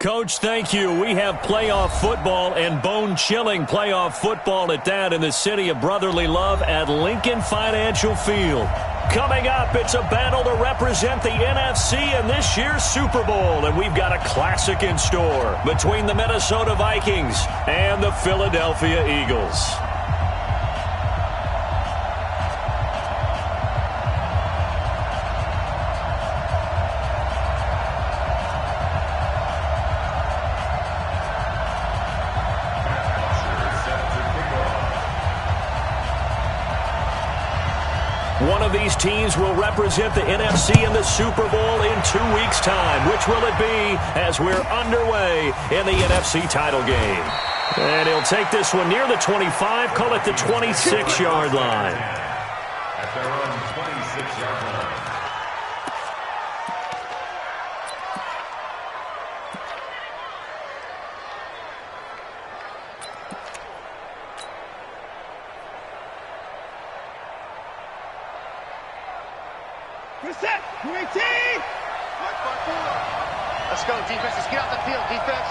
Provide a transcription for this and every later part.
Coach. Thank you. We have playoff football and bone-chilling playoff football at that in the city of brotherly love at Lincoln Financial Field. Coming up, it's a battle to represent the NFC in this year's Super Bowl, and we've got a classic in store between the Minnesota Vikings and the Philadelphia Eagles. One of these teams will represent the NFC in the Super Bowl in 2 weeks' time. Which will it be as we're underway in the NFC title game? And he'll take this one near the 25, call it the 26-yard line. At their own 26-yard line. Set. 218. Let's go, defense. Let's get out the field, defense.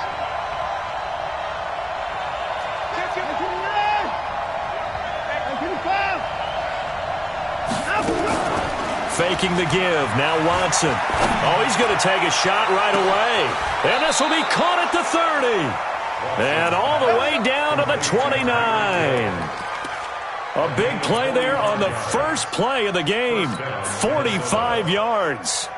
Faking the give. Now Watson. Oh, he's going to take a shot right away. And this will be caught at the 30. And all the way down to the 29. A big play there on the first play of the game. 45 yards.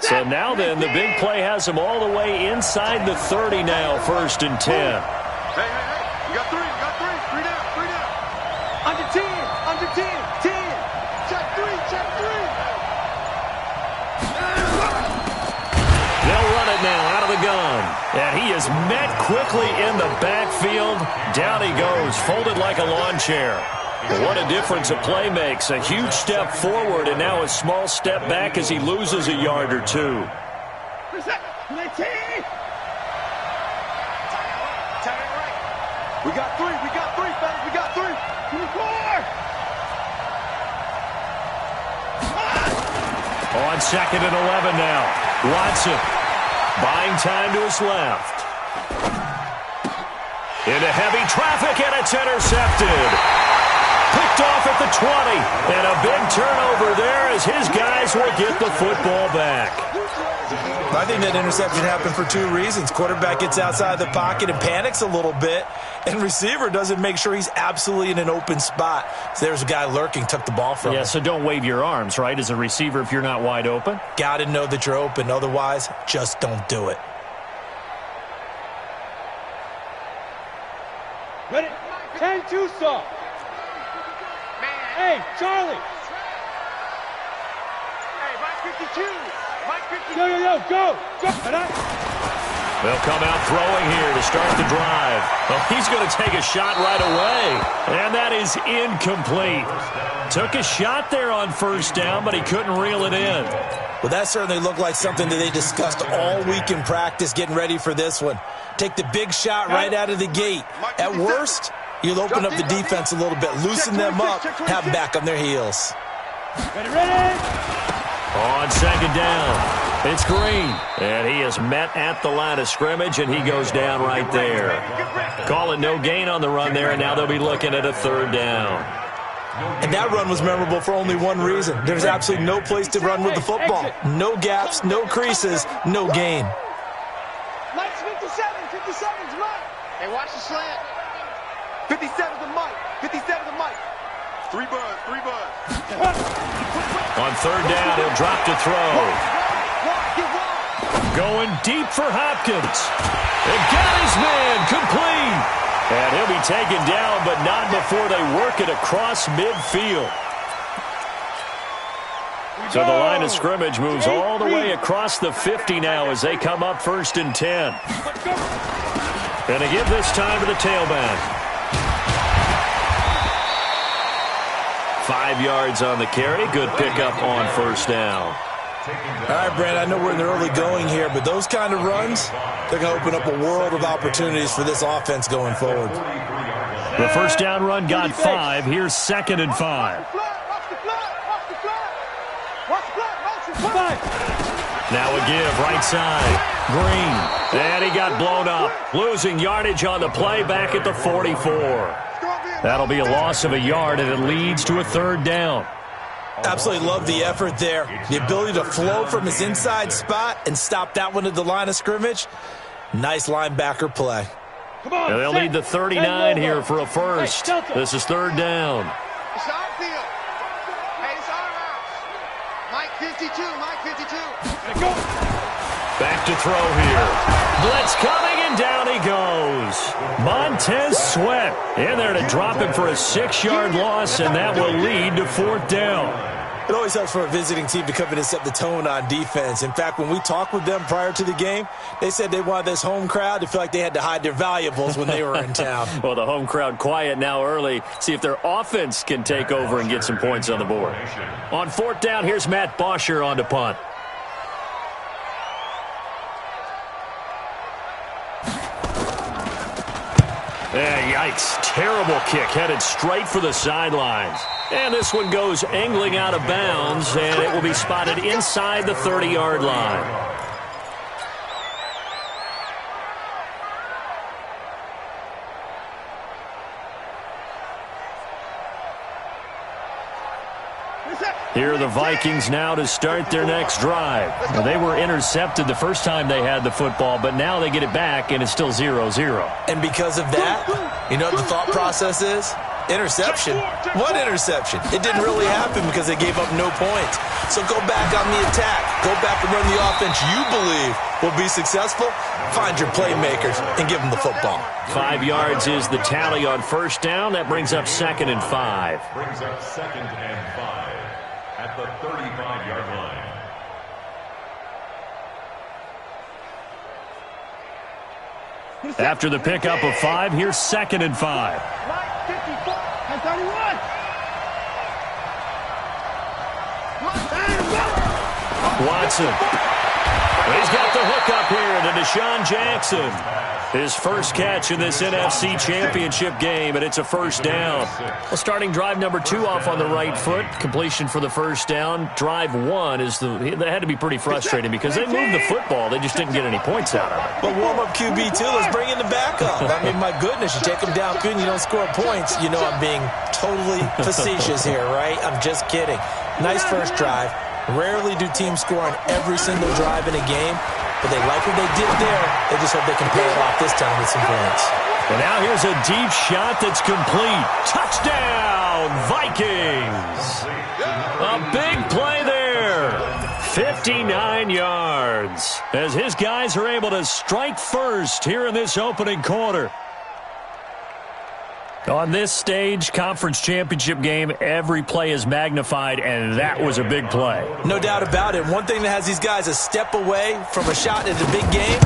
So now then, the big play has him all the way inside the 30 now, 1st and 10. Hey. You got three. Three down. Under 10. 10. Check three. They'll run it now out of the gun. And he is met quickly in the backfield. Down he goes, folded like a lawn chair. What a difference a play makes. A huge step forward and now a small step back as he loses a yard or two. We got three, fellas. We got three. 24. On 2nd and 11 now. Watson buying time to his left. Into heavy traffic, and it's intercepted. Picked off at the 20. And a big turnover there as his guys will get the football back. I think that interception happened for 2 reasons. Quarterback gets outside the pocket and panics a little bit, and receiver doesn't make sure he's absolutely in an open spot. So there's a guy lurking, took the ball from him. Yeah, so don't wave your arms, right, as a receiver if you're not wide open? Got to know that you're open. Otherwise, just don't do it. Ready? 10-2 saw. Hey, Charlie. Hey, Mike 52. Yo, go. They'll come out throwing here to start the drive. Well, he's going to take a shot right away. And that is incomplete. Took a shot there on 1st down, but he couldn't reel it in. Well, that certainly looked like something that they discussed all week in practice getting ready for this one. Take the big shot right out of the gate. At worst, you'll open up the defense a little bit, loosen them up, have them back on their heels. Ready. On 2nd down, it's Green. And he is met at the line of scrimmage, and he goes down right there. Call it no gain on the run there, and now they'll be looking at a 3rd down. And that run was memorable for only one reason. There's absolutely no place to run with the football. No gaps, no creases, no gain. Mike's 57's Mike. Hey, watch the slant. 57's the Mike. 57's the Mike. 3 buzz. On 3rd down, he'll drop to throw. Going deep for Hopkins. And got his man complete. And he'll be taken down, but not before they work it across midfield. So the line of scrimmage moves all the way across the 50 now as they come up 1st and 10. And they give this time to the tailback. 5 yards on the carry. Good pickup on 1st down. All right, Brand, I know we're in the early going here, but those kind of runs, they're going to open up a world of opportunities for this offense going forward. The 1st down run got 5. Here's 2nd and 5. Now a give, right side. Green. And he got blown up. Losing yardage on the play back at the 44. That'll be a loss of a yard, and it leads to a third down. Absolutely love the effort there. The ability to flow from his inside spot and stop that one at the line of scrimmage. Nice linebacker play. Come on, And they'll need the 39 here for a first. This is third down. It's our field. Hey, it's our house. Mike 52, Mike 52. Go. Back to throw here. Blitz coming, and down he goes. Montez Sweat in there to drop him for a 6-yard loss, and that will lead to fourth down. It always helps for a visiting team to come in and set the tone on defense. In fact, when we talked with them prior to the game, they said they wanted this home crowd to feel like they had to hide their valuables when they were in town. Well, the home crowd quiet now early. See if their offense can take over and get some points on the board. On fourth down, here's Matt Bosher on to punt. Yikes. Terrible kick headed straight for the sidelines. And this one goes angling out of bounds, and it will be spotted inside the 30-yard line. Here are the Vikings now to start their next drive. Now, they were intercepted the first time they had the football, but now they get it back, and it's still 0-0. And because of that, you know what the thought process is? Interception. What interception? It didn't really happen because they gave up no points. So go back on the attack. Go back and run the offense you believe will be successful. Find your playmakers and give them the football. 5 yards is the tally on first down. That brings up 2nd and 5. Brings up 2nd and 5 at the 35-yard line. After the pickup of 5, here's 2nd and 5. 54 and 31. Watson. He's got the hook up here to Deshaun Jackson. His first catch in this NFC Championship game, and it's a first down. Well, starting drive number 2 off on the right foot. Completion for the first down. Drive 1 is that had to be pretty frustrating because they moved the football. They just didn't get any points out of it. But warm-up QB, too. Let's bring in the backup. I mean, my goodness, you take them downfield and you don't score points. You know I'm being totally facetious here, right? I'm just kidding. Nice first drive. Rarely do teams score on every single drive in a game. But they like what they did there. They just hope they can pay it off this time with some points. And now here's a deep shot that's complete. Touchdown, Vikings. A big play there. 59 yards. As his guys are able to strike first here in this opening quarter. On this stage, conference championship game, every play is magnified, and that was a big play. No doubt about it. One thing that has these guys a step away from a shot at a big game,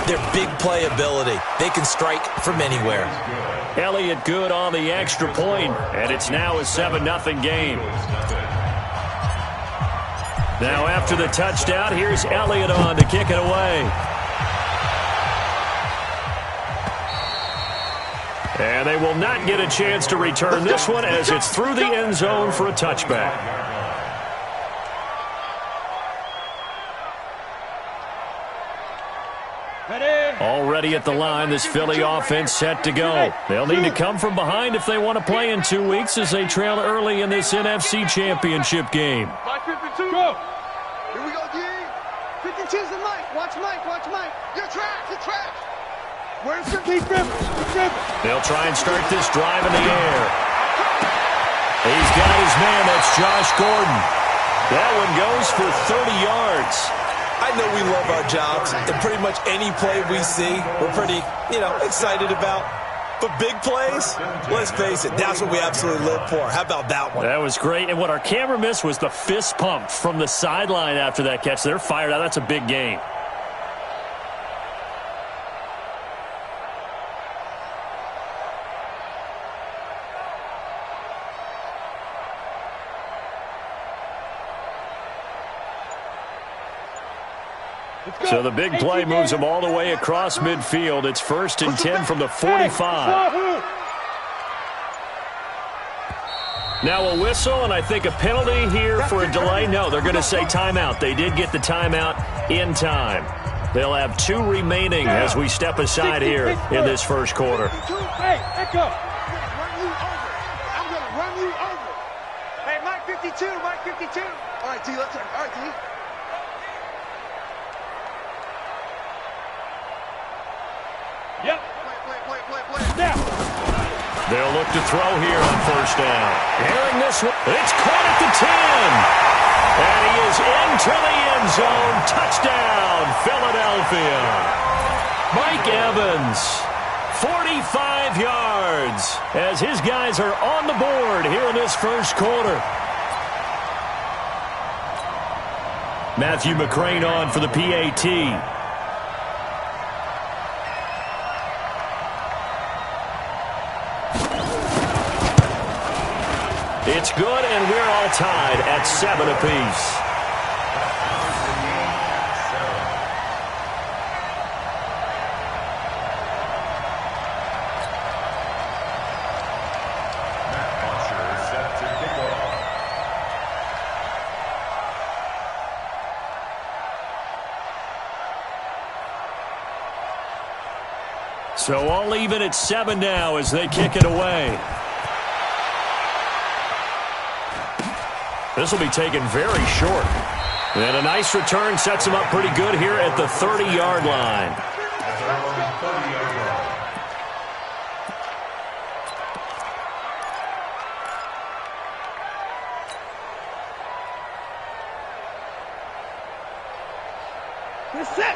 their big play ability. They can strike from anywhere. Elliott good on the extra point, and it's now a 7-0 game. Now after the touchdown, here's Elliott on to kick it away. And they will not get a chance to return this one as it's through the end zone for a touchback. Already at the line, this Philly offense set to go. They'll need to come from behind if they want to play in 2 weeks as they trail early in this NFC Championship game. Mike 52. Go. Here we go, D. 52's the Mike. Watch Mike, watch Mike. You're trash, you're trash. Where's the deep dribble? They'll try and start this drive in the air. He's got his man. That's Josh Gordon. That one goes for 30 yards. I know we love our jobs, and pretty much any play we see, we're pretty, excited about. But big plays, let's face it, that's what we absolutely live for. How about that one? That was great. And what our camera missed was the fist pump from the sideline after that catch. They're fired out. That's a big game. So the big play moves them all the way across midfield. It's 1st and 10 from the 45. Now a whistle, and I think a penalty here for a delay. No, they're going to say timeout. They did get the timeout in time. They'll have 2 remaining as we step aside here in this first quarter. Hey, echo. I'm going to run you over. Hey, Mike 52, Mike 52. All right, T, let's turn. All right, T. Yep. Play. Now. They'll look to throw here on first down. Hearing this one, it's caught at the 10. And he is into the end zone. Touchdown, Philadelphia. Mike Evans, 45 yards, as his guys are on the board here in this first quarter. Matthew McCrane on for the PAT. It's good, and we're all tied at 7 apiece. So all even at 7 now as they kick it away. This will be taken very short. And a nice return sets him up pretty good here at the 30-yard line.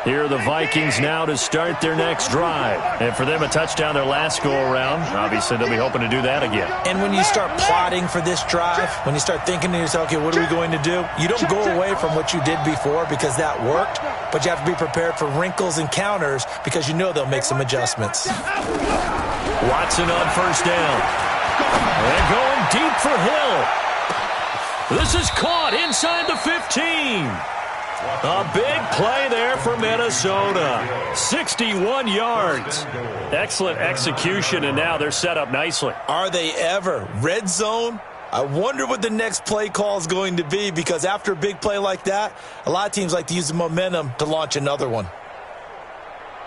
Here are the Vikings now to start their next drive. And for them, a touchdown their last go-around. Obviously, they'll be hoping to do that again. And when you start plotting for this drive, when you start thinking to yourself, okay, what are we going to do? You don't go away from what you did before because that worked, but you have to be prepared for wrinkles and counters because you know they'll make some adjustments. Watson on first down. And going deep for Hill. This is caught inside the 15. A big play there for Minnesota. 61 yards. Excellent execution, and now they're set up nicely. Are they ever? Red zone? I wonder what the next play call is going to be because after a big play like that, a lot of teams like to use the momentum to launch another one.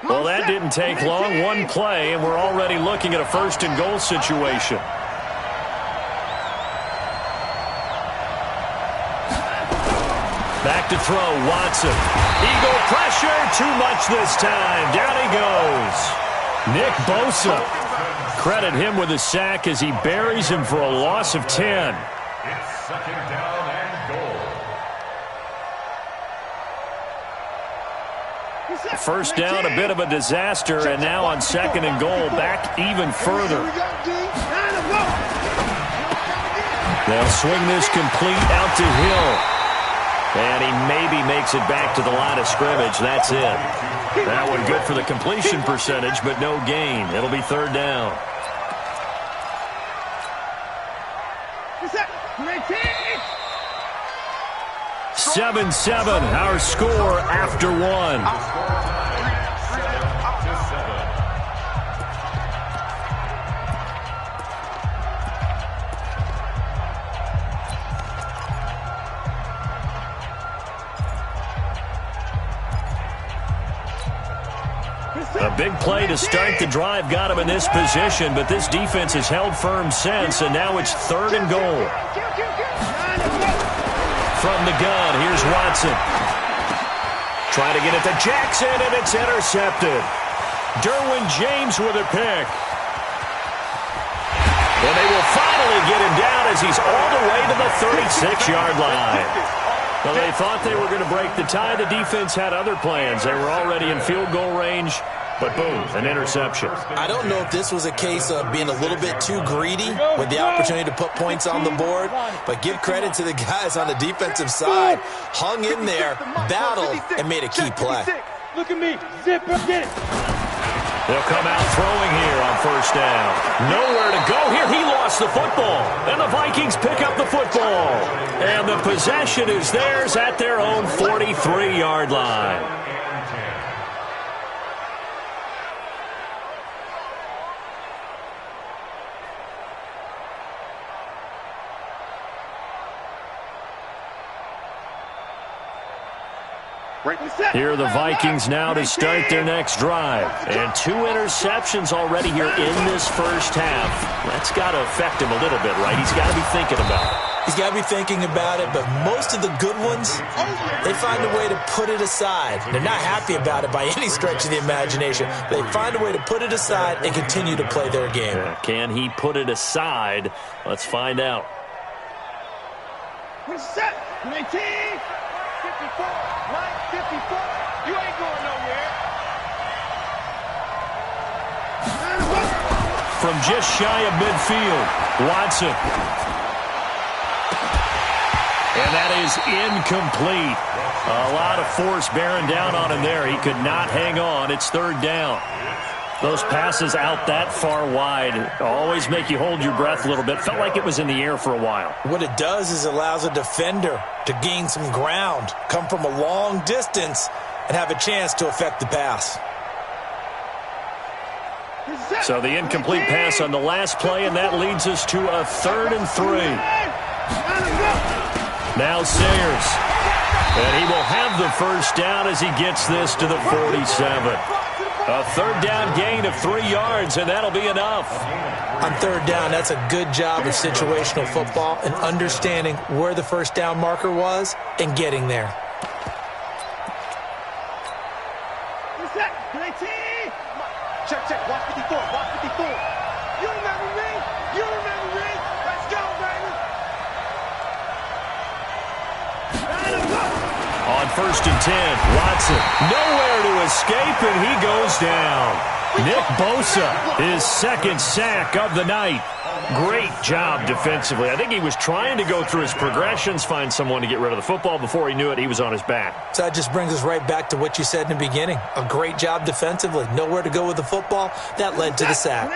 Well, that didn't take long. One play, and we're already looking at a first-and-goal situation. Back to throw, Watson. Eagle pressure, too much this time. Down he goes. Nick Bosa. Credit him with a sack as he buries him for a loss of 10. It's second down and goal. First down, a bit of a disaster, and now on second and goal, back even further. They'll swing this complete out to Hill. And he maybe makes it back to the line of scrimmage. That's it. That one good for the completion percentage, but no gain. It'll be third down. 7-7, our score after one. A big play to start the drive got him in this position, but this defense has held firm since, and now it's third and goal. From the gun, here's Watson. Trying to get it to Jackson, and it's intercepted. Derwin James with a pick. And they will finally get him down as he's all the way to the 36-yard line. Well, they thought they were going to break the tie. The defense had other plans. They were already in field goal range, but boom, an interception. I don't know if this was a case of being a little bit too greedy with the opportunity to put points on the board, but give credit to the guys on the defensive side. Hung in there, battled, and made a key play. Look at me. Zip up, get it. They'll come out throwing here on first down. Nowhere to go here. He lost the football. And the Vikings pick up the football. And the possession is theirs at their own 43-yard line. Here are the Vikings now to start their next drive. And 2 interceptions already here in this first half. That's got to affect him a little bit, right? He's got to be thinking about it. He's got to be thinking about it, but most of the good ones, they find a way to put it aside. They're not happy about it by any stretch of the imagination. They find a way to put it aside and continue to play their game. Can he put it aside? Let's find out. Set. 19. 54. Right. 54. You ain't going nowhere. From just shy of midfield, Watson. And that is incomplete. A lot of force bearing down on him there. He could not hang on. It's 3rd down. Those passes out that far wide always make you hold your breath a little bit. Felt like it was in the air for a while. What it does is it allows a defender to gain some ground, come from a long distance, and have a chance to affect the pass. So the incomplete pass on the last play, and that leads us to a 3rd and 3. Now Sayers. And he will have the first down as he gets this to the 47. A 3rd down gain of 3 yards, and that'll be enough. On 3rd down, that's a good job of situational football and understanding where the first down marker was and getting there. Check, check. Watch 54. Watch 54. You remember me? You remember me? Let's go, baby. On 1st and 10, Watson nowhere to escape, and he goes down. Nick Bosa, his 2nd sack of the night. Great job defensively. I think he was trying to go through his progressions, find someone to get rid of the football. Before he knew it, he was on his back. So that just brings us right back to what you said in the beginning. A great job defensively. Nowhere to go with the football. That led to the sack.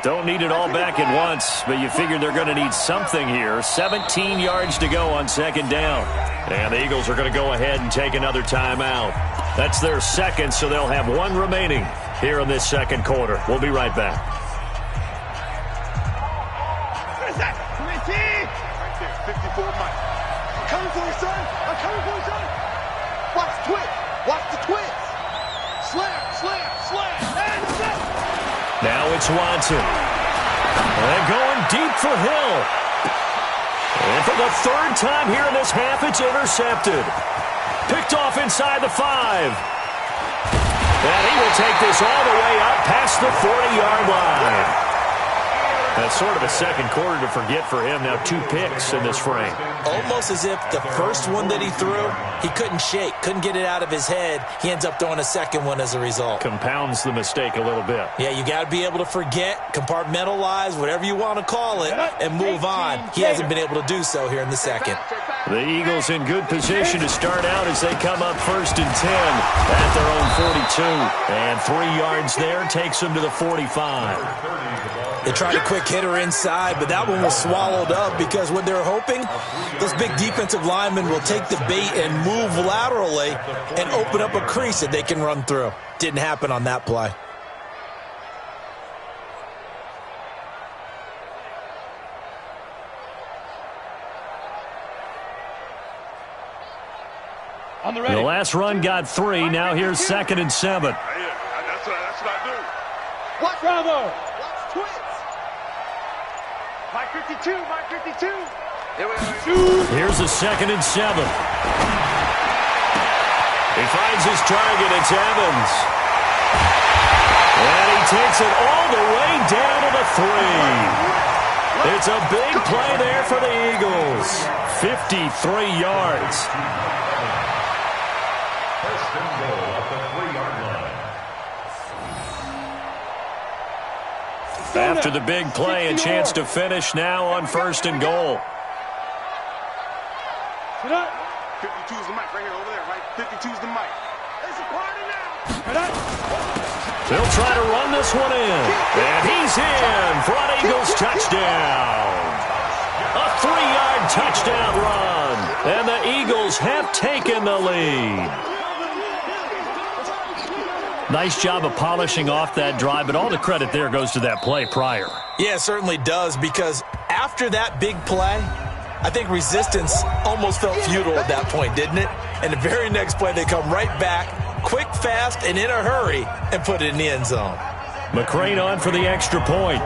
Don't need it all back at once, but you figure they're going to need something here. 17 yards to go on 2nd down. And the Eagles are going to go ahead and take another timeout. That's their 2nd, so they'll have 1 remaining here in this 2nd quarter. We'll be right back. 54 Mike. I'm coming for you, son. I'm coming for you, son. Watch the twist. Watch the twist. Slam, slam, slam. And it's it. Now it's Watson. They're going deep for Hill. And for the 3rd time here in this half, it's intercepted. Picked off inside the 5. And he will take this all the way up past the 40-yard line. That's sort of a 2nd quarter to forget for him. Now 2 picks in this frame. Almost as if the first one that he threw, he couldn't shake, couldn't get it out of his head. He ends up throwing a 2nd one as a result. Compounds the mistake a little bit. Yeah, you got to be able to forget, compartmentalize, whatever you want to call it, and move on. He hasn't been able to do so here in the 2nd. The Eagles in good position to start out as they come up 1st and 10 at their own 42. And 3 yards there takes them to the 45. They tried a quick hitter inside, but that one was swallowed up because what they're hoping, those big defensive linemen will take the bait and move laterally and open up a crease that they can run through. Didn't happen on that play. The last run got 3. Now here's 2nd and 7. That's what I do. Watch Bravo. Watch twist. Mike 52. Mike 52. Here's a 2nd and 7. He finds his target. It's Evans. And he takes it all the way down to the 3. It's a big play there for the Eagles. 53 yards. First and goal at the 3-yard line. After the big play, a chance to finish now on 1st and goal. 52 is the mic right here, over there, right? 52 is the mic. It's a party now. They'll try to run this one in. And he's in for an Eagles touchdown. A 3-yard touchdown run. And the Eagles have taken the lead. Nice job of polishing off that drive, but all the credit there goes to that play prior. Yeah, it certainly does, because after that big play, I think resistance almost felt futile at that point, didn't it? And the very next play, they come right back, quick, fast, and in a hurry, and put it in the end zone. McCrane on for the extra point.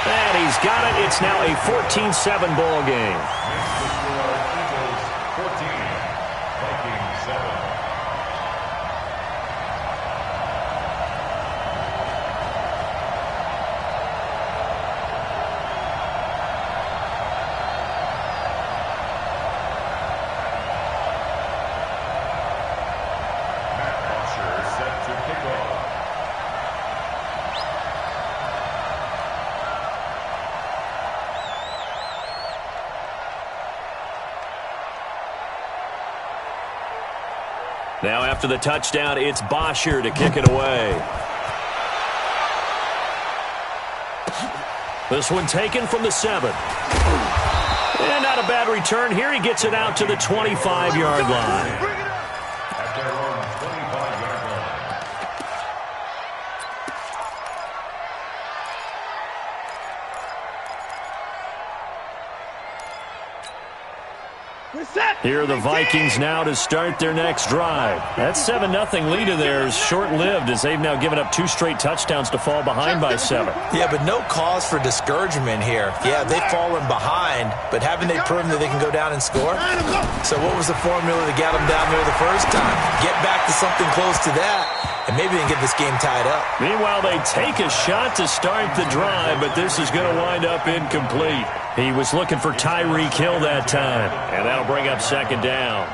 And he's got it. It's now a 14-7 ball game. Now after the touchdown, it's Bosher to kick it away. This one taken from the 7. And not a bad return here. He gets it out to the 25-yard line. Here are the Vikings now to start their next drive. That 7-0 lead of theirs short-lived as they've now given up 2 straight touchdowns to fall behind by 7. Yeah, but no cause for discouragement here. Yeah, they've fallen behind, but haven't they proven that they can go down and score? So what was the formula to get them down there the first time? Get back to something close to that, and maybe they can get this game tied up. Meanwhile, they take a shot to start the drive, but this is going to wind up incomplete. He was looking for Tyreek Hill that time, and that'll bring up second down.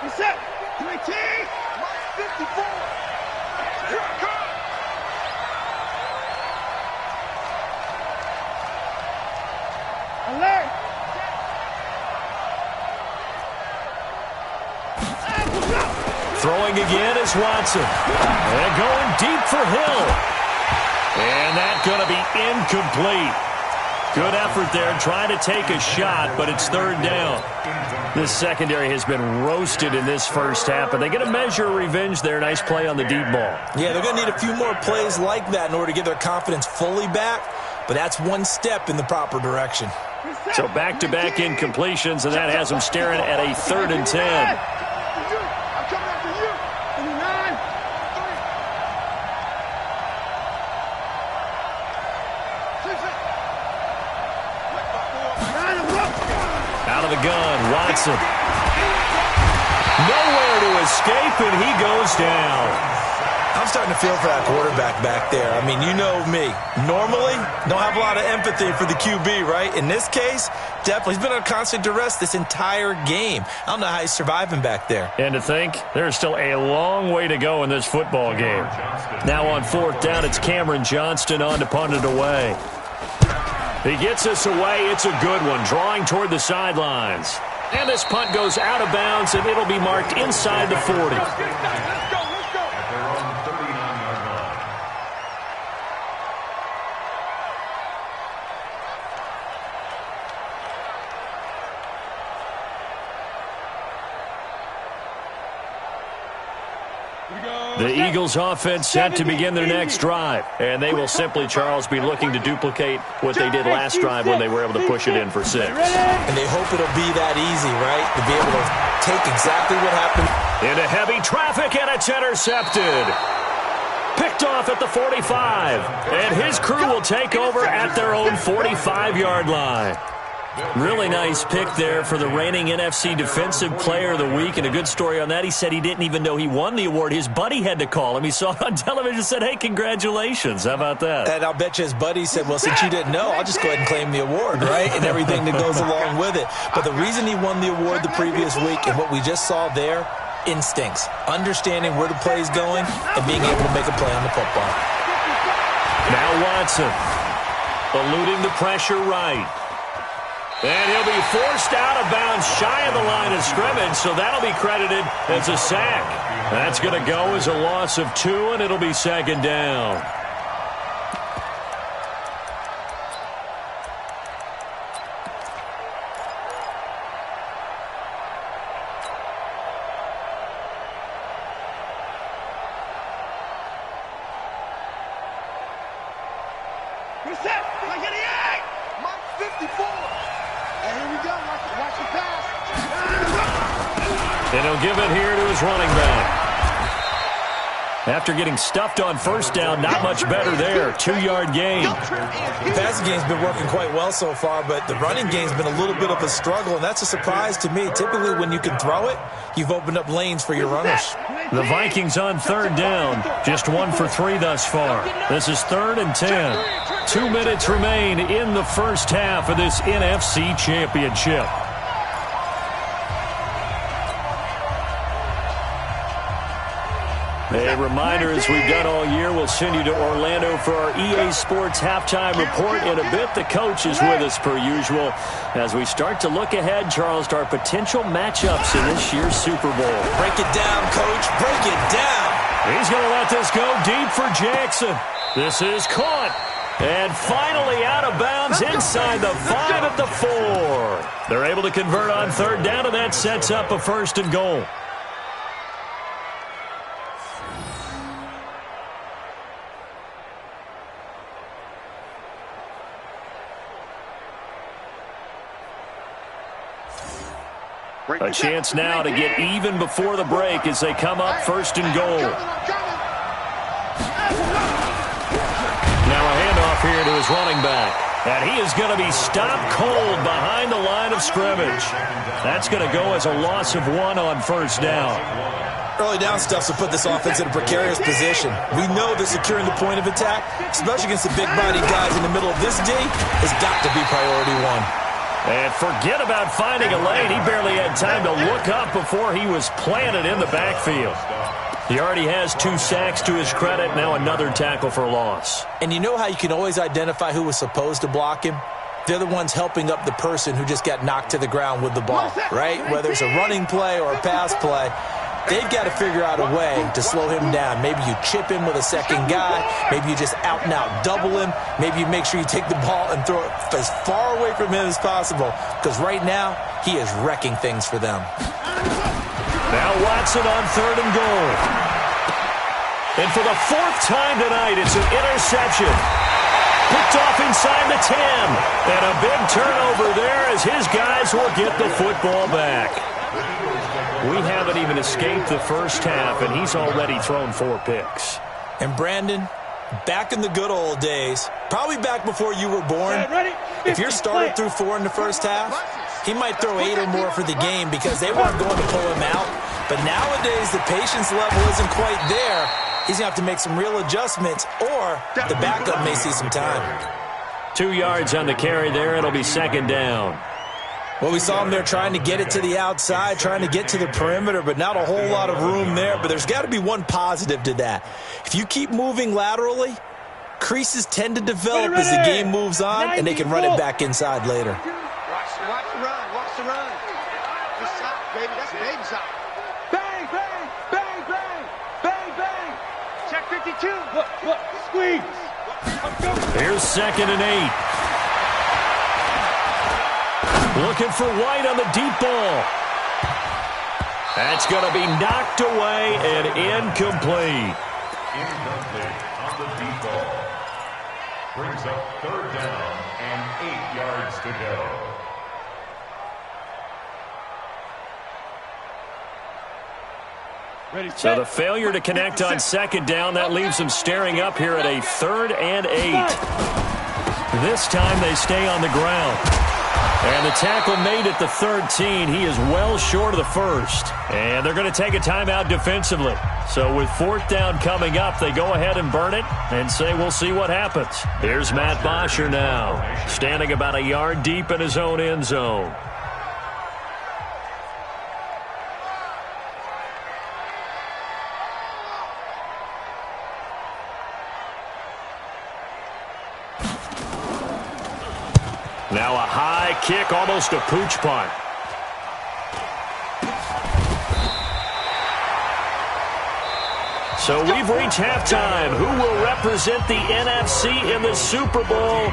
Reset. 19. 54. Here it comes. Alert. Throwing again is Watson. And going deep for Hill. And that's going to be incomplete. Good effort there trying to take a shot, but it's third down. This secondary has been roasted in this first half, but they get a measure of revenge there. Nice play on the deep ball. Yeah, they're going to need a few more plays like that in order to get their confidence fully back, but that's one step in the proper direction. So back-to-back incompletions, and that has them staring at a 3rd and 10. Out of the gun, Watson. Nowhere to escape, and he goes down. I'm starting to feel for that quarterback back there. I mean, you know me. Normally, don't have a lot of empathy for the QB, right? In this case, definitely. He's been under constant duress this entire game. I don't know how he's surviving back there. And to think, there's still a long way to go in this football game. Now on 4th down, it's Cameron Johnston on to punt it away. He gets us away. It's a good one, drawing toward the sidelines. And this punt goes out of bounds, and it'll be marked inside the 40. The Eagles offense set to begin their next drive. And they will simply, Charles, be looking to duplicate what they did last drive when they were able to push it in for 6. And they hope it'll be that easy, right? To be able to take exactly what happened. Into heavy traffic, and it's intercepted. Picked off at the 45. And his crew will take over at their own 45-yard line. Really nice pick there for the reigning NFC Defensive Player of the Week, and a good story on that. He said he didn't even know he won the award. His buddy had to call him. He saw it on television and said, hey, congratulations. How about that? And I'll bet you his buddy said, well, since you didn't know, I'll just go ahead and claim the award, right? And everything that goes along with it. But the reason he won the award the previous week and what we just saw there, instincts, understanding where the play is going and being able to make a play on the football. Now Watson, eluding the pressure right. And he'll be forced out of bounds shy of the line of scrimmage, so that'll be credited as a sack. That's going to go as a loss of 2, and it'll be second down. Mike 54. And here we go. Watch the pass. And he'll give it here to his running back. After getting stuffed on first down, not much better there. 2-yard gain. The passing game's been working quite well so far, but the running game's been a little bit of a struggle, and that's a surprise to me. Typically, when you can throw it, you've opened up lanes for your runners. The Vikings on third down. Just 1 for 3 thus far. This is 3rd and 10. 2 minutes remain in the first half of this NFC Championship. A reminder, as we've done all year, we'll send you to Orlando for our EA Sports halftime report in a bit. The coach is with us per usual as we start to look ahead, Charles, to our potential matchups in this year's Super Bowl. Break it down, Coach. Break it down. He's going to let this go deep for Jackson. This is caught. And finally out of bounds inside the 5 at the 4. They're able to convert on third down, and that sets up a 1st and goal. A chance now to get even before the break as they come up 1st and goal. Now a handoff here to his running back. And he is going to be stopped cold behind the line of scrimmage. That's going to go as a loss of 1 on first down. Early down stuff will put this offense in a precarious position. We know that securing the point of attack, especially against the big-bodied guys in the middle of this D, has got to be priority 1. And forget about finding a lane. He barely had time to look up before he was planted in the backfield. He already has 2 sacks to his credit. Now another tackle for loss. And you know how you can always identify who was supposed to block him? They're the ones helping up the person who just got knocked to the ground with the ball, right? Whether it's a running play or a pass play, they've got to figure out a way to slow him down. Maybe you chip him with a second guy. Maybe you just out-and-out double him. Maybe you make sure you take the ball and throw it as far away from him as possible, because right now he is wrecking things for them. Now Watson on 3rd and goal. And for the 4th time tonight, it's an interception. Picked off inside the 10. And a big turnover there as his guys will get the football back. We haven't even escaped the first half, and he's already thrown 4 picks. And Brandon, back in the good old days, probably back before you were born, if your starter threw 4 in the first half, he might throw 8 or more for the game because they weren't going to pull him out. But nowadays, the patience level isn't quite there. He's going to have to make some real adjustments, or the backup may see some time. 2 yards on the carry there. It'll be 2nd down. Well, we saw him there trying to get it to the outside, trying to get to the perimeter, but not a whole lot of room there. But there's got to be one positive to that. If you keep moving laterally, creases tend to develop as the game moves on, and they can run it back inside later. Watch the run. Watch the run. Good shot, baby. That's a baby shot. Bang, bang, bang, bang, bang, bang. Check 52. Look, squeeze. Here's 2nd and 8. Looking for White on the deep ball. That's going to be knocked away and incomplete. Incomplete on the deep ball. Brings up 3rd down and 8 yards to go. So the failure to connect on 2nd down, that leaves them staring up here at a 3rd and 8. This time they stay on the ground. And the tackle made at the 13. He is well short of the 1st. And they're going to take a timeout defensively. So with 4th down coming up, they go ahead and burn it and say we'll see what happens. Here's Matt Bosher now, standing about a yard deep in his own end zone. Now a high kick, almost a pooch punt. So we've reached halftime. Who will represent the NFC in the Super Bowl?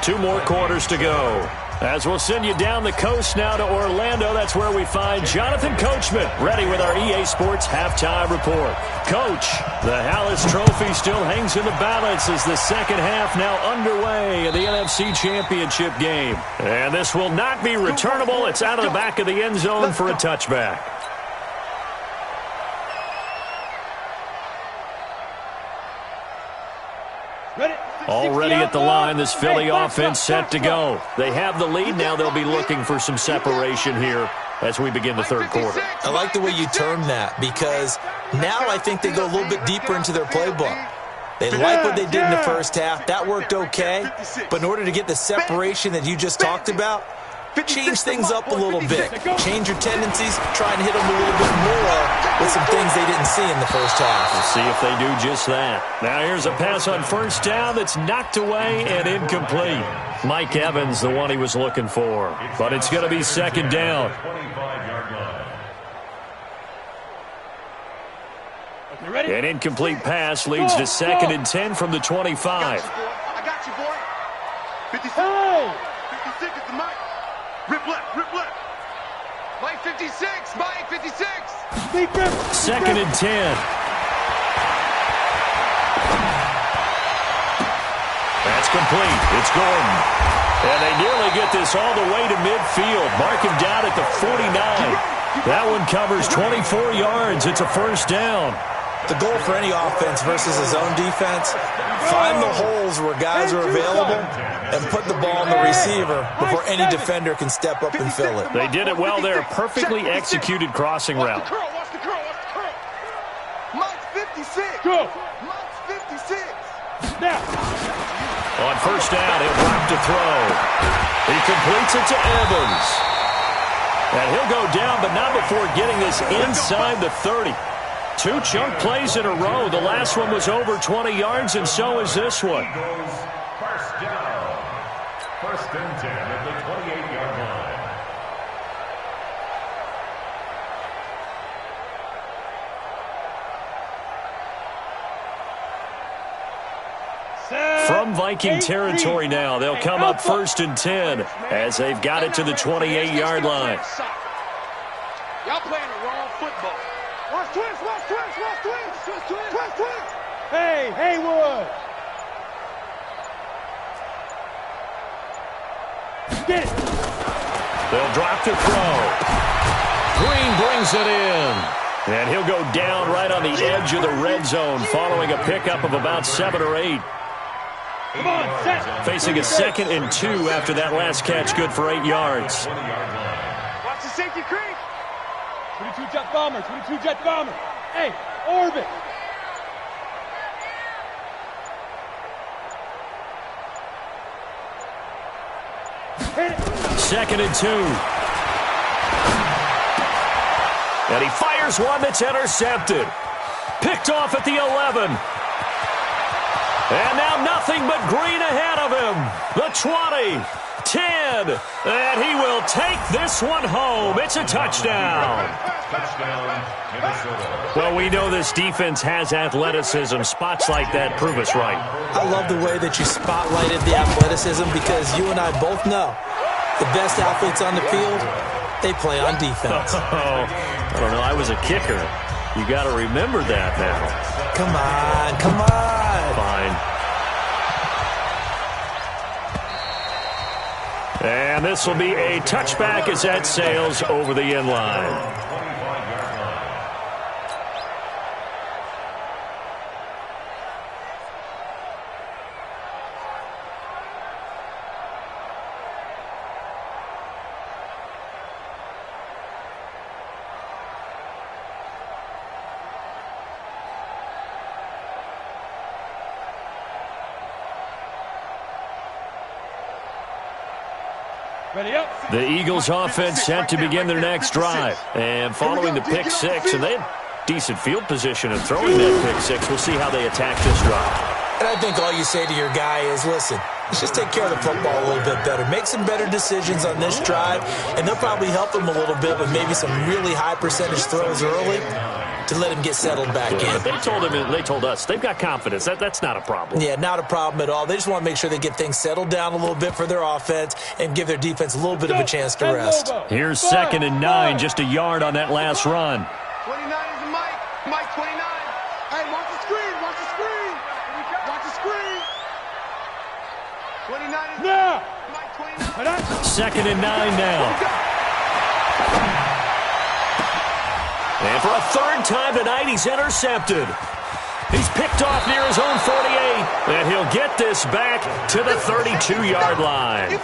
2 more quarters to go. As we'll send you down the coast now to Orlando, that's where we find Jonathan Coachman, ready with our EA Sports Halftime Report. Coach, the Hallis Trophy still hangs in the balance as the second half now underway in the NFC Championship game. And this will not be returnable. It's out of the back of the end zone for a touchback. Already at the line, this Philly offense set to go. They have the lead. Now they'll be looking for some separation here as we begin the third quarter. I like the way you term that because now I think they go a little bit deeper into their playbook. They like what they did in the first half. That worked okay. But in order to get the separation that you just talked about, change things up a little bit. Change your tendencies. Try and hit them a little bit more with some things they didn't see in the first half. We'll see if they do just that. Now here's a pass on first down that's knocked away and incomplete. Mike Evans, the one he was looking for. But it's going to be second down. An incomplete pass leads to 2nd and 10 from the 25. I got you, boy. 56. 56 is the mic. Rip left, rip left. Mike 56, Mike 56. 2nd and 10. That's complete. It's Gordon. And they nearly get this all the way to midfield. Mark him down at the 49. That one covers 24 yards. It's a first down. The goal for any offense versus a zone defense, find the holes where guys are available and put the ball on the receiver before any defender can step up and fill it. They did it well there. Perfectly executed crossing route. Watch the curl. Mike's 56. Go. Mike's 56. Now. On first down, he'll drop to throw. He completes it to Evans. And he'll go down, but not before getting this inside the 30. 2 chunk plays in a row. The last one was over 20 yards, and so is this one. First down. 1st and 10 at the 28-yard line. From Viking territory now, they'll come up 1st and 10 as they've got it to the 28-yard line. Y'all playing the wrong football. Watch twist. Hey, Haywood. Get it. They'll drop to throw. Green brings it in. And he'll go down right on the edge of the red zone following a pickup of about 7 or 8. Come on, set. Facing a 2nd and 2 after that last catch, good for 8 yards. Watch the safety creep. 22 jet bomber. Hey, orbit. Hit it. 2nd and 2. And he fires one that's intercepted. Picked off at the 11. And now nothing but green ahead of him. The 20, 10, and he will take this one home. It's a touchdown. Touchdown, Minnesota. Well, we know this defense has athleticism. Spots like that prove us right. I love the way that you spotlighted the athleticism because you and I both know the best athletes on the field, they play on defense. Oh, I don't know. I was a kicker. You got to remember that now. Come on. Fine. And this will be a touchback as that sails over the end line. Ready up. The Eagles offense set to begin their next drive. And following the pick six, and they had decent field position and throwing that pick six, we'll see how they attack this drive. And I think all you say to your guy is, listen, let's just take care of the football a little bit better. Make some better decisions on this drive, and they'll probably help them a little bit with maybe some really high percentage throws early. to let him get settled back in. They told us they've got confidence. That's not a problem. Yeah, not a problem at all. They just want to make sure they get things settled down a little bit for their offense and give their defense a little bit of a chance to rest. Here's 2nd and 9, just a yard on that last run. 29 is Mike. Mike 29. Hey, watch the screen. Watch the screen. Watch the screen. 29 is Mike 29. 2nd and 9 now. And for a 3rd time tonight, he's intercepted. He's picked off near his own 48, and he'll get this back to the 32-yard line.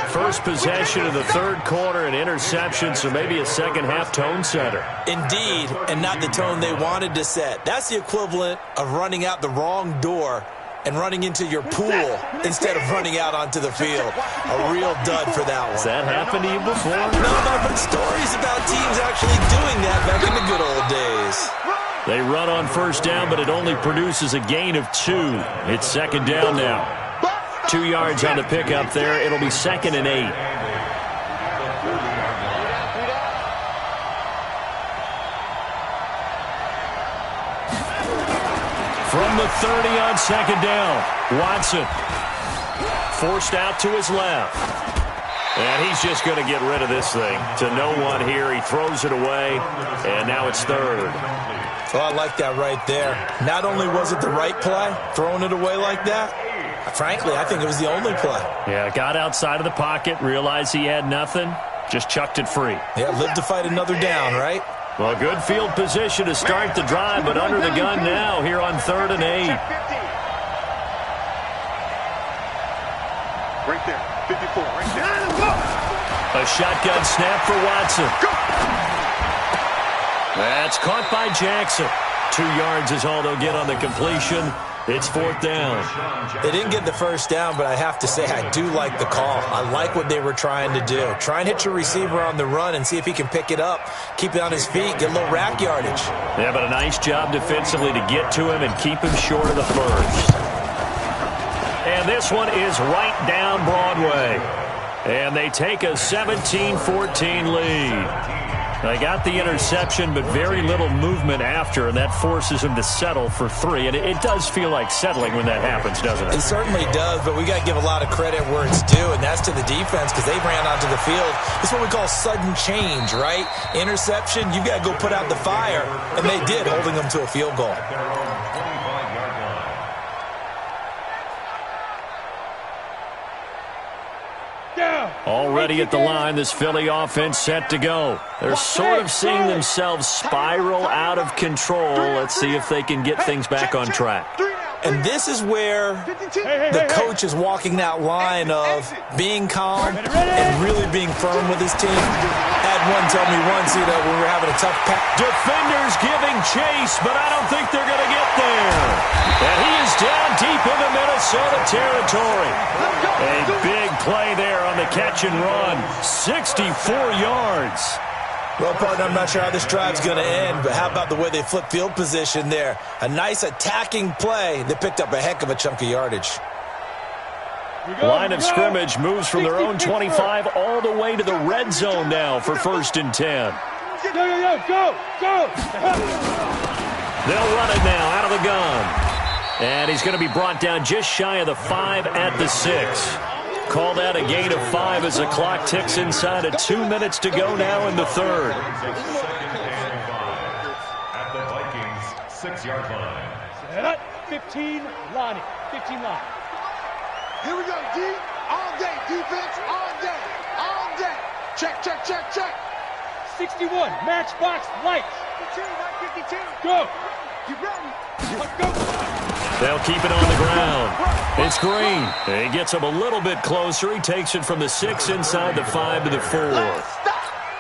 First possession of the 3rd quarter, an interception, so maybe a second-half tone setter. Indeed, and not the tone they wanted to set. That's the equivalent of running out the wrong door and running into your pool instead of running out onto the field. A real dud for that one. Has that happened to you before? No, but stories about teams actually doing that back in the good old days. They run on 1st down, but it only produces a gain of 2. It's 2nd down now. 2 yards on the pickup there. It'll be 2nd and 8. From the 30 on 2nd down, Watson forced out to his left. And he's just going to get rid of this thing to no one here. He throws it away, and now it's 3rd. Oh, I like that right there. Not only was it the right play, throwing it away like that, frankly, I think it was the only play. Yeah, got outside of the pocket, realized he had nothing, just chucked it free. Yeah, lived to fight another down, right? Well, good field position to start the drive, but under the gun now here on 3rd and 8. Right there, 54, right there. A shotgun snap for Watson. That's caught by Jackson. 2 yards is all they'll get on the completion. It's 4th down. They didn't get the 1st down, but I have to say I do like the call. I like what they were trying to do. Try and hit your receiver on the run and see if he can pick it up, keep it on his feet, get a little rack yardage. Yeah, but a nice job defensively to get to him and keep him short of the 1st. And this one is right down Broadway. And they take a 17-14 lead. They got the interception, but very little movement after, and that forces him to settle for 3. And it does feel like settling when that happens, doesn't it? It certainly does, but we got to give a lot of credit where it's due, and that's to the defense because they ran onto the field. It's what we call sudden change, right? Interception, you got to go put out the fire, and they did, holding them to a field goal. Already at the line, this Philly offense set to go. They're sort of seeing themselves spiral out of control. Let's see if they can get things back on track. And this is where the coach is walking that line of being calm and really being firm with his team. Had one tell me once, when we were having a tough pass. Defenders giving chase, but I don't think they're going to get there. And he is down deep into Minnesota territory. A big play there on the catch and run. 64 yards. Well, partner, I'm not sure how this drive's going to end, but how about the way they flip field position there? A nice attacking play. They picked up a heck of a chunk of yardage. Line of scrimmage moves from their own 25 all the way to the red zone now for 1st and 10. Go! They'll run it now out of the gun. And he's going to be brought down just shy of the 5 at the 6. Called out a gain of 5 as the clock ticks inside of 2 minutes to go now in the 3rd. At the Vikings 6-yard line. 15 line. 15 line. Here we go, D. All day, defense, all day, all day. Check. 61, matchbox lights. 52. Go. You ready? Let's go. They'll keep it on the ground. It's Green. He gets him a little bit closer. He takes it from the 6 inside the 5 to the 4.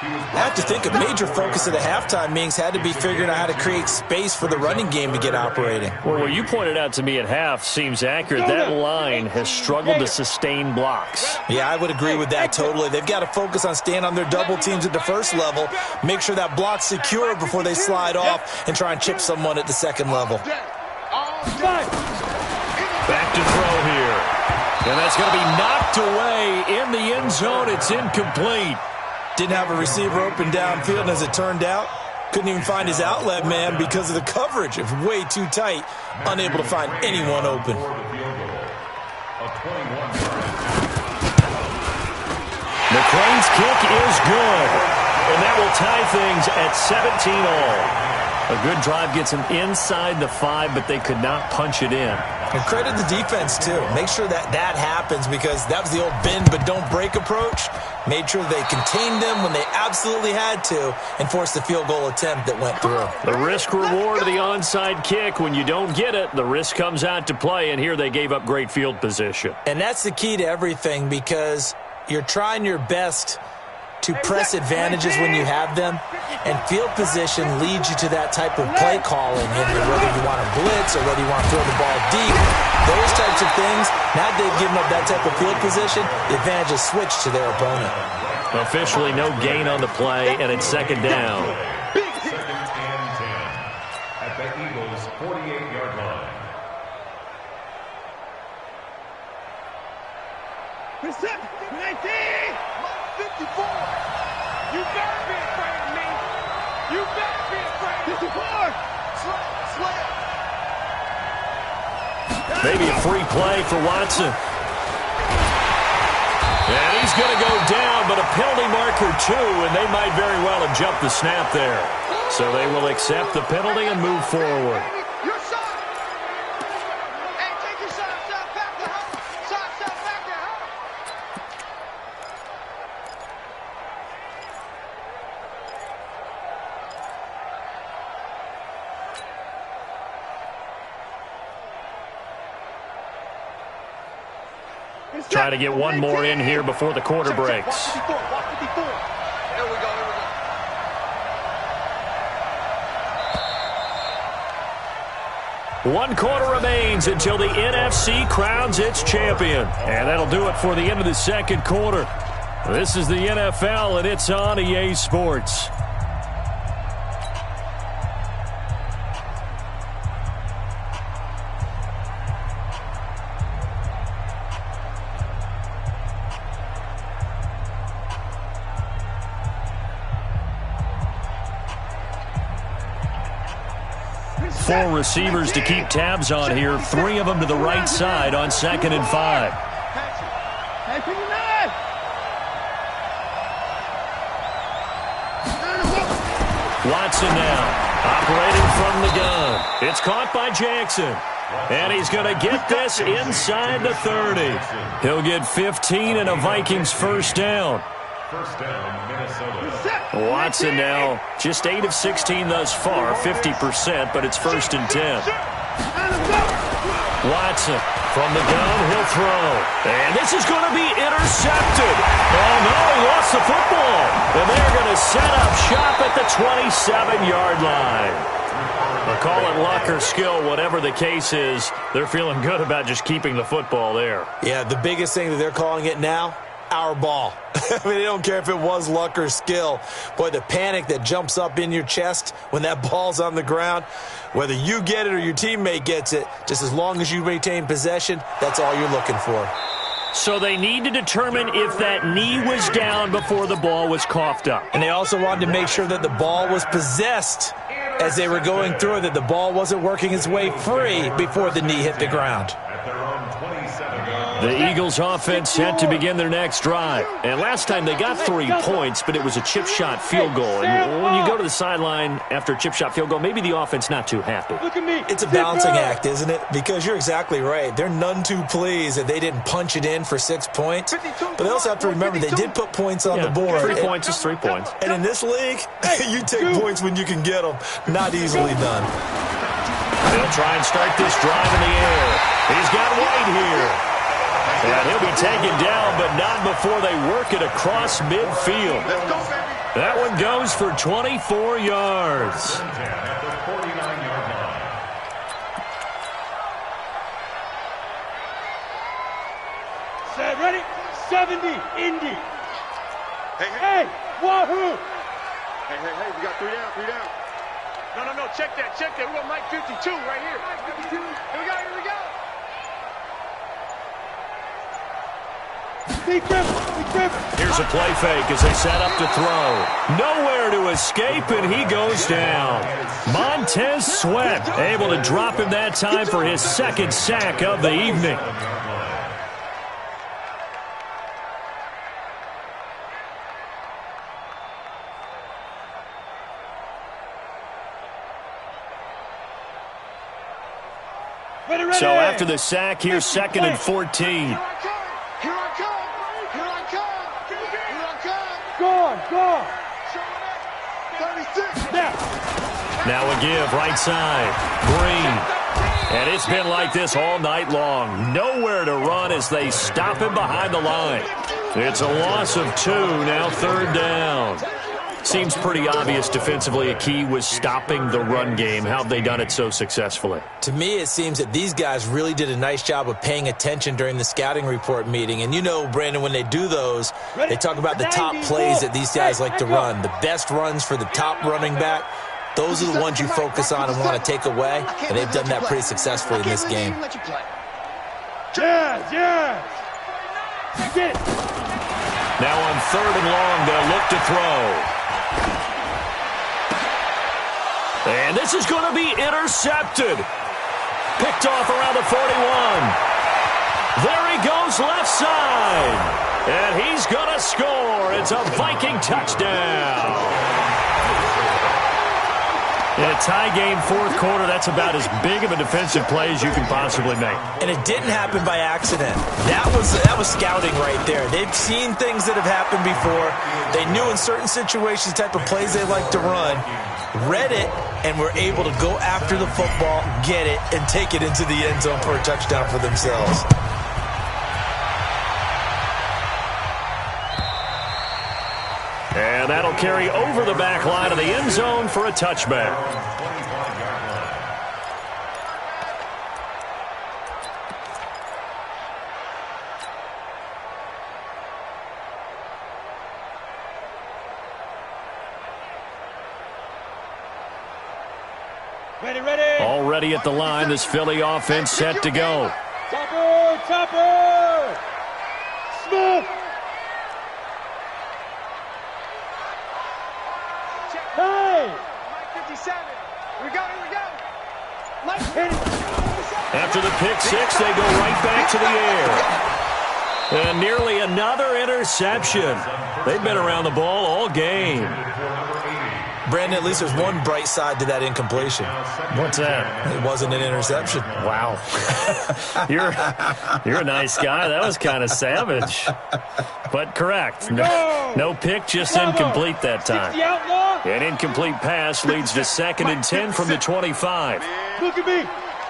I have to think a major focus of the halftime meetings had to be figuring out how to create space for the running game to get operating. Well, what you pointed out to me at half seems accurate. That line has struggled to sustain blocks. Yeah, I would agree with that totally. They've got to focus on staying on their double teams at the first level, make sure that block's secure before they slide off and try and chip someone at the second level. Back to throw here. And that's going to be knocked away in the end zone. It's incomplete. Didn't have a receiver open downfield, and as it turned out, Couldn't even find his outlet man because of the coverage. It's way too tight. Unable to find anyone open. McClain's kick is good. And that will tie things at 17 all. A good drive gets them inside the 5, but they could not punch it in. And credit the defense, too. Make sure that happens, because that was the old bend but don't break approach. Made sure they contained them when they absolutely had to and forced the field goal attempt that went through. The risk-reward of the onside kick. When you don't get it, the risk comes out to play, and here they gave up great field position. And that's the key to everything, because you're trying your best to press advantages when you have them, and field position leads you to that type of play calling, Henry, whether you want to blitz or whether you want to throw the ball deep. Those types of things, now they've given up that type of field position, the advantage is switched to their opponent. Officially no gain on the play, and it's second down. Second and 10 at the Eagles' 48-yard line. Reset. 19. 54. You better be afraid of me. You better be afraid of me. 54. Slam. Maybe a free play for Watson. And he's going to go down, but a penalty marker too, and they might very well have jumped the snap there. So they will accept the penalty and move forward. Your shot. Hey, take your shot back to home. Shot back to home. Try to get one more in here before the quarter breaks. Watch 54. Here we go. One quarter remains until the NFC crowns its champion. And that'll do it for the end of the second quarter. This is the NFL, and it's on EA Sports. Four receivers to keep tabs on here. 3 of them to the right side on 2nd and 5. Watson now, operating from the gun. It's caught by Jackson. And he's going to get this inside the 30. He'll get 15 and a Vikings first down. First down, Minnesota. Watson now, just 8 of 16 thus far, 50%, but it's 1st and 10. Watson from the gun, he'll throw. And this is going to be intercepted. Oh, no, he lost the football. And they're going to set up shop at the 27-yard line. But call it luck or skill, whatever the case is, they're feeling good about just keeping the football there. Yeah, the biggest thing that they're calling it now, our ball. I mean, they don't care if it was luck or skill. Boy, the panic that jumps up in your chest when that ball's on the ground, whether you get it or your teammate gets it, just as long as you retain possession, that's all you're looking for. So they need to determine if that knee was down before the ball was coughed up. And they also wanted to make sure that the ball was possessed as they were going through it, that the ball wasn't working its way free before the knee hit the ground. At their own 27-yard The Eagles offense set to begin their next drive. And last time they got 3 points, but it was a chip shot field goal. And when you go to the sideline after a chip shot field goal, maybe the offense not too happy. Look at me. It's a balancing act, isn't it? Because you're exactly right. They're none too pleased that they didn't punch it in for 6 points. But they also have to remember they did put points on the board. 3 points is 3 points. And in this league, you take points when you can get them. Not easily done. They'll try and start this drive in the air. He's got White here. And he'll be taken down, but not before they work it across midfield. That one goes for 24 yards. at the 49-yard line. Set, ready? 70, Indy. Hey. Wahoo! Hey, we got 3 down. No, check that. We got Mike 52 right here. Mike 52. Here we go. Here's a play fake as they set up to throw. Nowhere to escape, and he goes down. Montez Sweat able to drop him that time for his second sack of the evening. So after the sack, here's 2nd and 14. Here I come. Go. 36. Now a give, right side. Green. And it's been like this all night long. Nowhere to run as they stop him behind the line. It's a loss of 2, now 3rd down. Seems pretty obvious defensively a key was stopping the run game. How have they done it so successfully? To me, it seems that these guys really did a nice job of paying attention during the scouting report meeting. And you know, Brandon, when they do those, they talk about the top plays that these guys like to run. The best runs for the top running back. Those are the ones you focus on and want to take away. And they've done that pretty successfully in this game. Yeah. Get it. Now on 3rd and long, they'll look to throw. And this is going to be intercepted. Picked off around the 41. There he goes left side. And he's going to score. It's a Viking touchdown. In a tie game, 4th quarter, that's about as big of a defensive play as you can possibly make. And it didn't happen by accident. That was scouting right there. They've seen things that have happened before. They knew in certain situations the type of plays they like to run, read it, and were able to go after the football, get it, and take it into the end zone for a touchdown for themselves. And that'll carry over the back line of the end zone for a touchback. Ready. Already at the line, this Philly offense set to go. Chopper. Smith. Hey! Mike 57. We got it. Mike, Hit it. After the pick six, they go right back to the air. And nearly another interception. They've been around the ball all game. Brandon, at least there's one bright side to that incompletion. What's that? It wasn't an interception. Wow. You're a nice guy. That was kind of savage. But correct. No pick, just incomplete that time. An incomplete pass leads to 2nd and 10 from the 25. Look at me.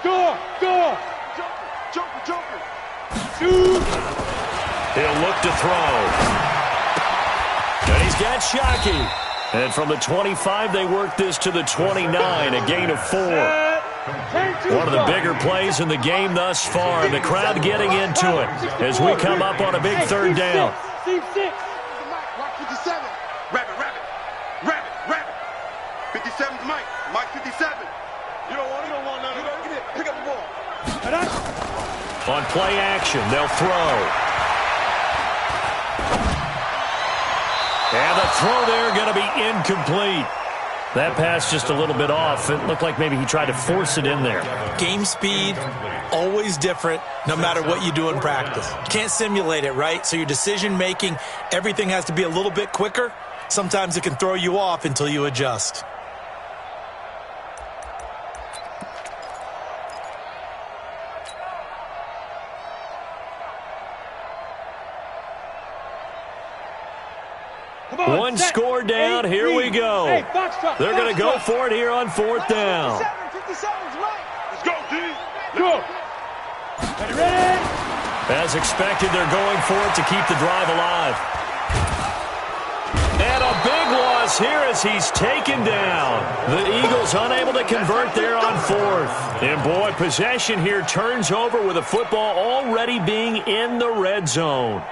Go. Joker. Shoot. He'll look to throw. And he's got Shockey. And from the 25, they work this to the 29, a gain of 4. One of the bigger plays in the game thus far, and the crowd getting into it as we come up on a big 3rd down. Team 6. Mike 57. Rabbit. 57's Mike. Mike 57. You don't want none of it. Pick up the ball. On play action, they'll throw. And the throw there going to be incomplete. That pass just a little bit off. It looked like maybe he tried to force it in there. Game speed, always different, no matter what you do in practice. You can't simulate it, right? So your decision-making, everything has to be a little bit quicker. Sometimes it can throw you off until you adjust. One score down, here we go. They're going to go for it here on 4th down. 57's right. Let's go, D. Go. Ready. As expected, they're going for it to keep the drive alive. And a big loss here as he's taken down. The Eagles unable to convert there on 4th. And boy, possession here turns over with the football already being in the red zone.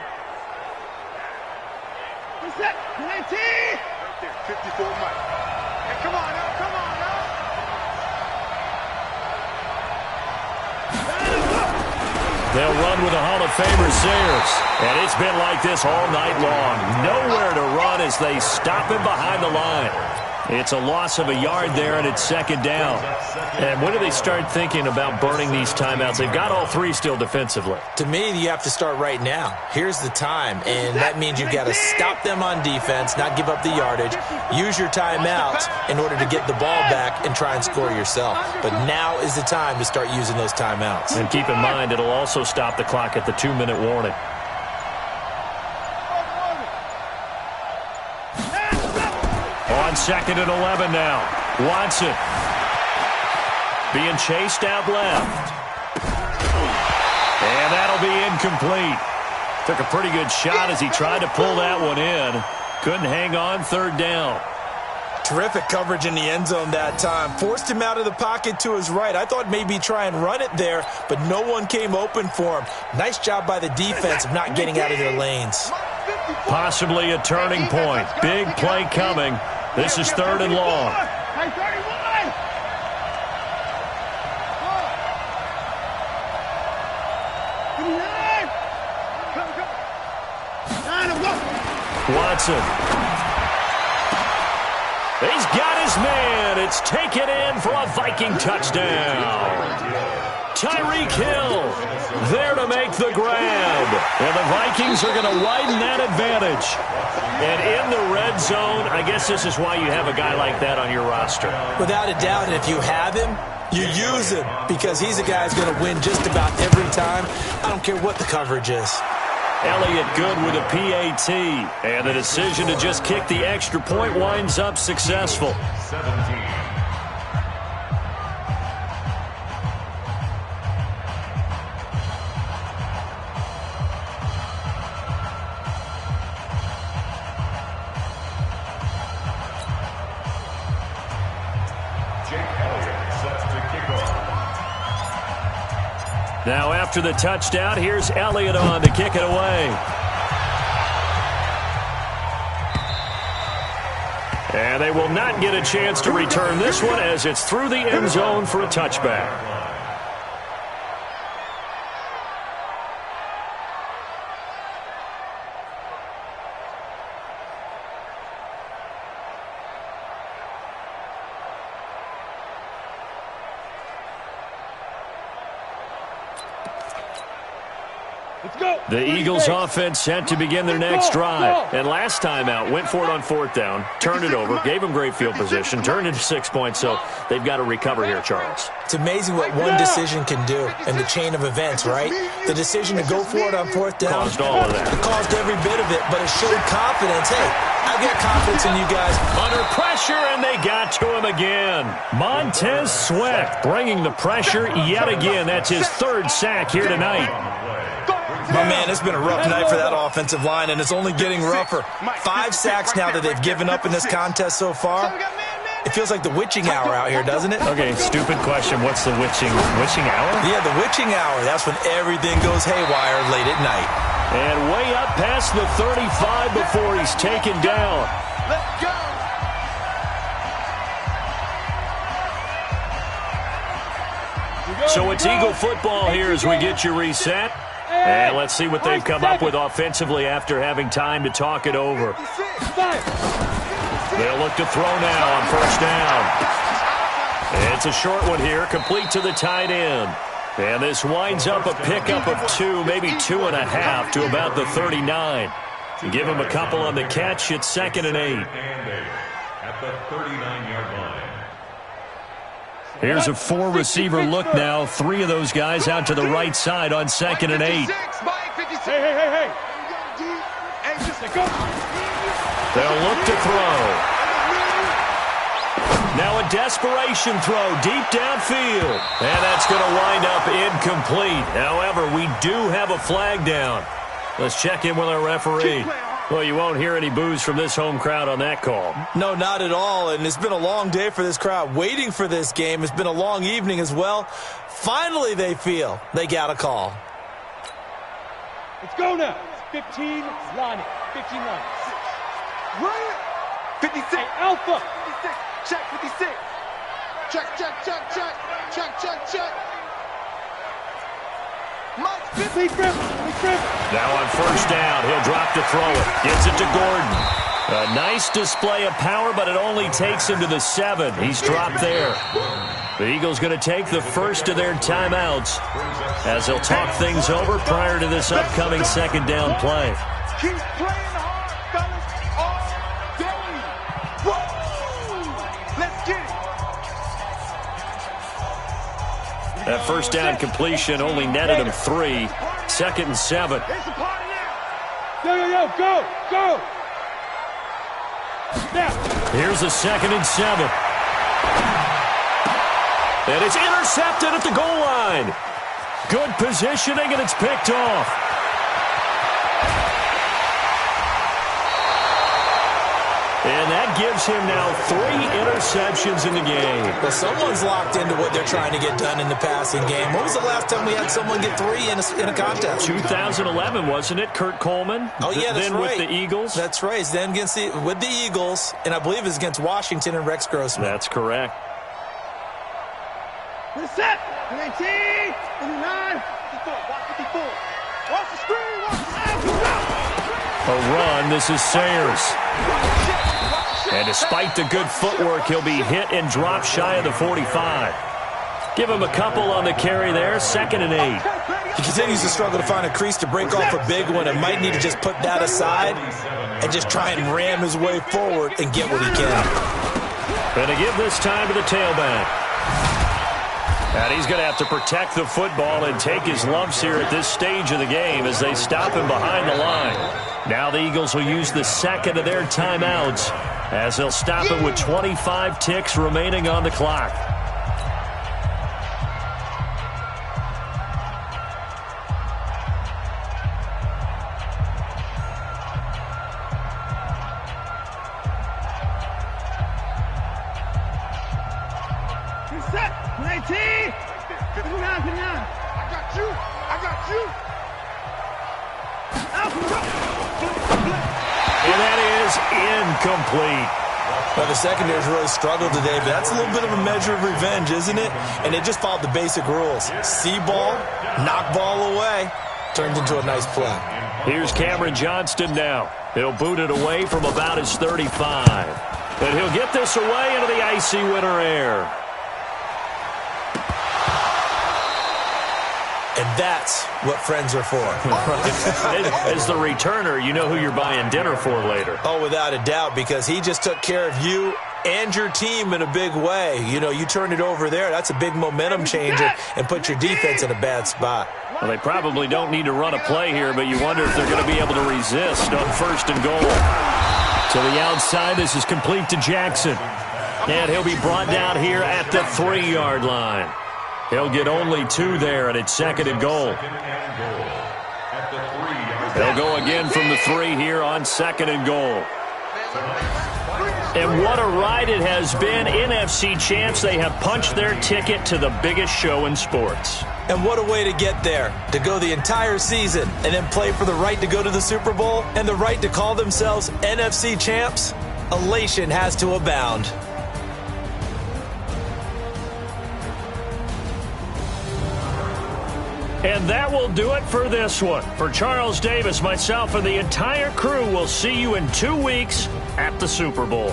54 Mike. Hey, come on now. They'll run with a Hall of favors Sayers. And it's been like this all night long. Nowhere to run as they stop him behind the line. It's a loss of a yard there, and it's second down. And when do they start thinking about burning these timeouts? They've got all three still defensively. To me, you have to start right now. Here's the time, and that means you've got to stop them on defense, not give up the yardage, use your timeouts in order to get the ball back and try and score yourself. But now is the time to start using those timeouts. And keep in mind, it'll also stop the clock at the 2-minute warning. On 2nd and 11 now. Watson being chased out left. And that'll be incomplete. Took a pretty good shot as he tried to pull that one in. Couldn't hang on, third down. Terrific coverage in the end zone that time. Forced him out of the pocket to his right. I thought maybe try and run it there, but no one came open for him. Nice job by the defense of not getting out of their lanes. Possibly a turning point. Big play coming. This is 3rd and long. Watson. He's got his man. It's taken in for a Viking touchdown. Tyreek Hill there to make the grab. And the Vikings are going to widen that advantage. And in the red zone, I guess this is why you have a guy like that on your roster. Without a doubt, and if you have him, you use him because he's a guy who's going to win just about every time. I don't care what the coverage is. Elliott good with a PAT. And the decision to just kick the extra point winds up successful. 17. Now after the touchdown, here's Elliott on to kick it away. And they will not get a chance to return this one as it's through the end zone for a touchback. The Eagles offense set to begin their next drive. And last time out, went for it on 4th down, turned it over, gave them great field position, turned it to 6 points, so they've got to recover here, Charles. It's amazing what one decision can do in the chain of events, right? The decision to go for it on 4th down. Caused all of that. It caused every bit of it, but it showed confidence. Hey, I've got confidence in you guys. Under pressure, and they got to him again. Montez Sweat bringing the pressure yet again. That's his 3rd sack here tonight. My man, it's been a rough night for that offensive line, and it's only getting rougher. 5 sacks now that they've given up in this contest so far. It feels like the witching hour out here, doesn't it? Okay, stupid question. What's the witching hour? Yeah, the witching hour. That's when everything goes haywire late at night. And way up past the 35 before he's taken down. Let's go. So it's Eagle football here as we get you reset. And let's see what they've come up with offensively after having time to talk it over. They'll look to throw now on 1st down. It's a short one here, complete to the tight end. And this winds up a pickup of 2, maybe 2.5 to about the 39. Give him a couple on the catch. It's 2nd and 8. At the 39-yard line. Here's a 4-receiver look now. 3 of those guys out to the right side on 2nd and 8. Hey. They'll look to throw. Now a desperation throw deep downfield. And that's going to wind up incomplete. However, we do have a flag down. Let's check in with our referee. Well, you won't hear any boos from this home crowd on that call. No, not at all, and it's been a long day for this crowd waiting for this game. It's been a long evening as well. Finally, they feel they got a call. Let's go now. 15, Lonnie. 15, Lonnie. Ryan. 56. Hey, Alpha. 56. Check 56. Check. Mike Now on first down, he'll drop to throw it. Gets it to Gordon. A nice display of power, but it only takes him to the 7. He's dropped there. The Eagles going to take the first of their timeouts as they'll talk things over prior to this upcoming second down play. Keep playing hard, fellas, all day. Woo! Let's get it. That first down completion only netted him 3. 2nd and 7. It's a party now. Go. Now. Here's a 2nd and 7. And it's intercepted at the goal line. Good positioning, and it's picked off. And that gives him now 3 interceptions in the game. Well, someone's locked into what they're trying to get done in the passing game. When was the last time we had someone get 3 in a contest? 2011, wasn't it, Kurt Coleman? Oh, yeah, that's then right. With the Eagles? That's right. Then with the Eagles, and I believe it's against Washington and Rex Grossman. That's correct. Set. 19, 59, 54. Watch 54. Watch the screen. Watch the line. A run. This is Sayers. And despite the good footwork, he'll be hit and dropped shy of the 45. Give him a couple on the carry there. 2nd and 8. He continues to struggle to find a crease to break off a big one and might need to just put that aside and just try and ram his way forward and get what he can. Going to give this time to the tailback. And he's going to have to protect the football and take his lumps here at this stage of the game as they stop him behind the line. Now the Eagles will use the 2nd of their timeouts as they'll stop it with 25 ticks remaining on the clock. Set. 19, 59, 59. I got you. And that is incomplete. Well, the secondary's really struggled today, but that's a little bit of a measure of revenge, isn't it? And it just followed the basic rules. See ball, knock ball away, turns into a nice play. Here's Cameron Johnston now. He'll boot it away from about his 35. And he'll get this away into the icy winter air. And that's what friends are for. As the returner, you know who you're buying dinner for later. Oh, without a doubt, because he just took care of you and your team in a big way. You know, you turned it over there. That's a big momentum changer and put your defense in a bad spot. Well, they probably don't need to run a play here, but you wonder if they're going to be able to resist on 1st and goal. To the outside, this is complete to Jackson. And he'll be brought down here at the 3-yard line. He'll get only 2 there, and it's 2nd and goal. They'll go again from the 3 here on 2nd and goal. And what a ride it has been. NFC champs, they have punched their ticket to the biggest show in sports. And what a way to get there, to go the entire season and then play for the right to go to the Super Bowl and the right to call themselves NFC champs. Elation has to abound. And that will do it for this one. For Charles Davis, myself, and the entire crew, we'll see you in 2 weeks at the Super Bowl.